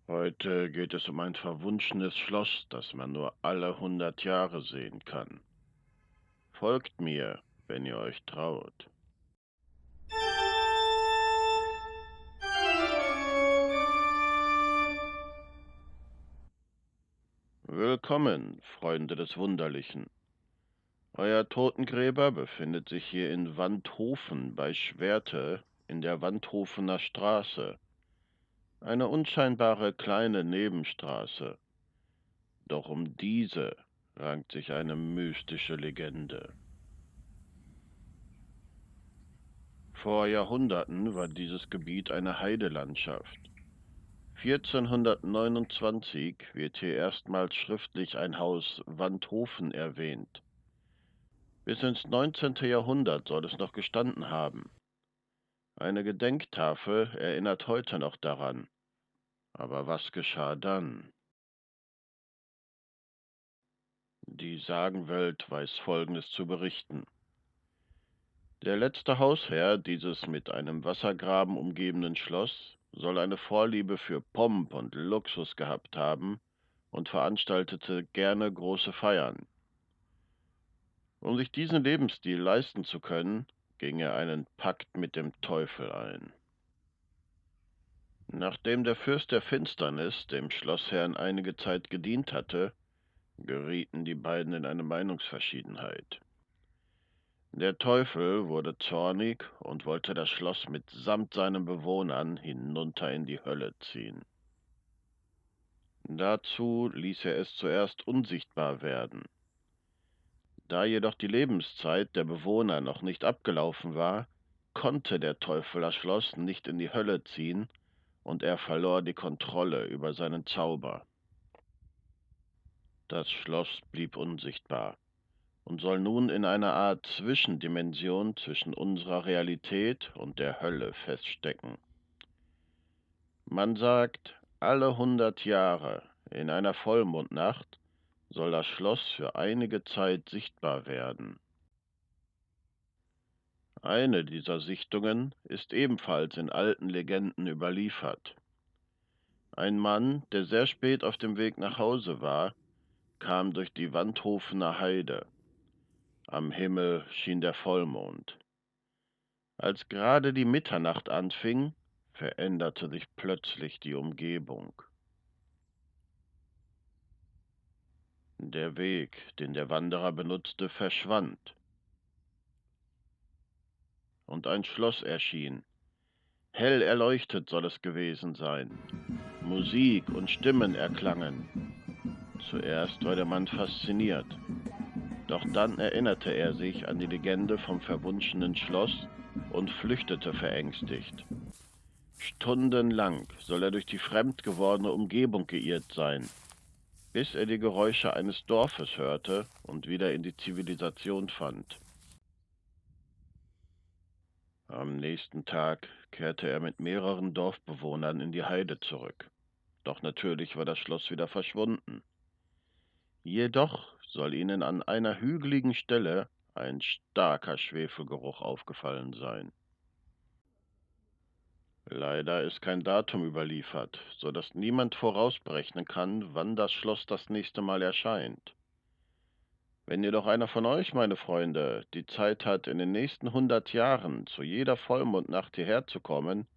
Heute geht es um ein verwunschenes Schloss, das man nur alle 100 Jahre sehen kann. Folgt mir, wenn ihr euch traut. Willkommen, Freunde des Wunderlichen. Euer Totengräber befindet sich hier in Wandhofen bei Schwerte in der Wandhofener Straße, eine unscheinbare kleine Nebenstraße. Doch um diese rankt sich eine mystische Legende. Vor Jahrhunderten war dieses Gebiet eine Heidelandschaft. 1429 wird hier erstmals schriftlich ein Haus Wandhofen erwähnt. Bis ins 19. Jahrhundert soll es noch gestanden haben. Eine Gedenktafel erinnert heute noch daran. Aber was geschah dann? Die Sagenwelt weiß Folgendes zu berichten. Der letzte Hausherr dieses mit einem Wassergraben umgebenen Schloss soll eine Vorliebe für Pomp und Luxus gehabt haben und veranstaltete gerne große Feiern. Um sich diesen Lebensstil leisten zu können, ging er einen Pakt mit dem Teufel ein. Nachdem der Fürst der Finsternis dem Schlossherrn einige Zeit gedient hatte, gerieten die beiden in eine Meinungsverschiedenheit. Der Teufel wurde zornig und wollte das Schloss mitsamt seinen Bewohnern hinunter in die Hölle ziehen. Dazu ließ er es zuerst unsichtbar werden. Da jedoch die Lebenszeit der Bewohner noch nicht abgelaufen war, konnte der Teufel das Schloss nicht in die Hölle ziehen und er verlor die Kontrolle über seinen Zauber. Das Schloss blieb unsichtbar und soll nun in einer Art Zwischendimension zwischen unserer Realität und der Hölle feststecken. Man sagt, alle 100 Jahre in einer Vollmondnacht soll das Schloss für einige Zeit sichtbar werden. Eine dieser Sichtungen ist ebenfalls in alten Legenden überliefert. Ein Mann, der sehr spät auf dem Weg nach Hause war, kam durch die Wandhofener Heide. Am Himmel schien der Vollmond. Als gerade die Mitternacht anfing, veränderte sich plötzlich die Umgebung. Der Weg, den der Wanderer benutzte, verschwand und ein Schloss erschien. Hell erleuchtet soll es gewesen sein. Musik und Stimmen erklangen. Zuerst war der Mann fasziniert, doch dann erinnerte er sich an die Legende vom verwunschenen Schloss und flüchtete verängstigt. Stundenlang soll er durch die fremd gewordene Umgebung geirrt sein, bis er die Geräusche eines Dorfes hörte und wieder in die Zivilisation fand. Am nächsten Tag kehrte er mit mehreren Dorfbewohnern in die Heide zurück. Doch natürlich war das Schloss wieder verschwunden. Jedoch soll ihnen an einer hügeligen Stelle ein starker Schwefelgeruch aufgefallen sein. Leider ist kein Datum überliefert, so dass niemand vorausberechnen kann, wann das Schloss das nächste Mal erscheint. Wenn jedoch einer von euch, meine Freunde, die Zeit hat, in den nächsten 100 Jahren zu jeder Vollmondnacht hierher zu kommen,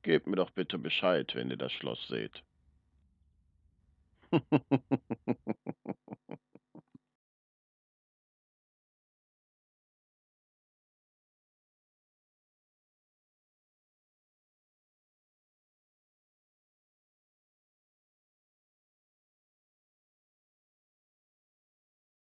gebt mir doch bitte Bescheid, wenn ihr das Schloss seht.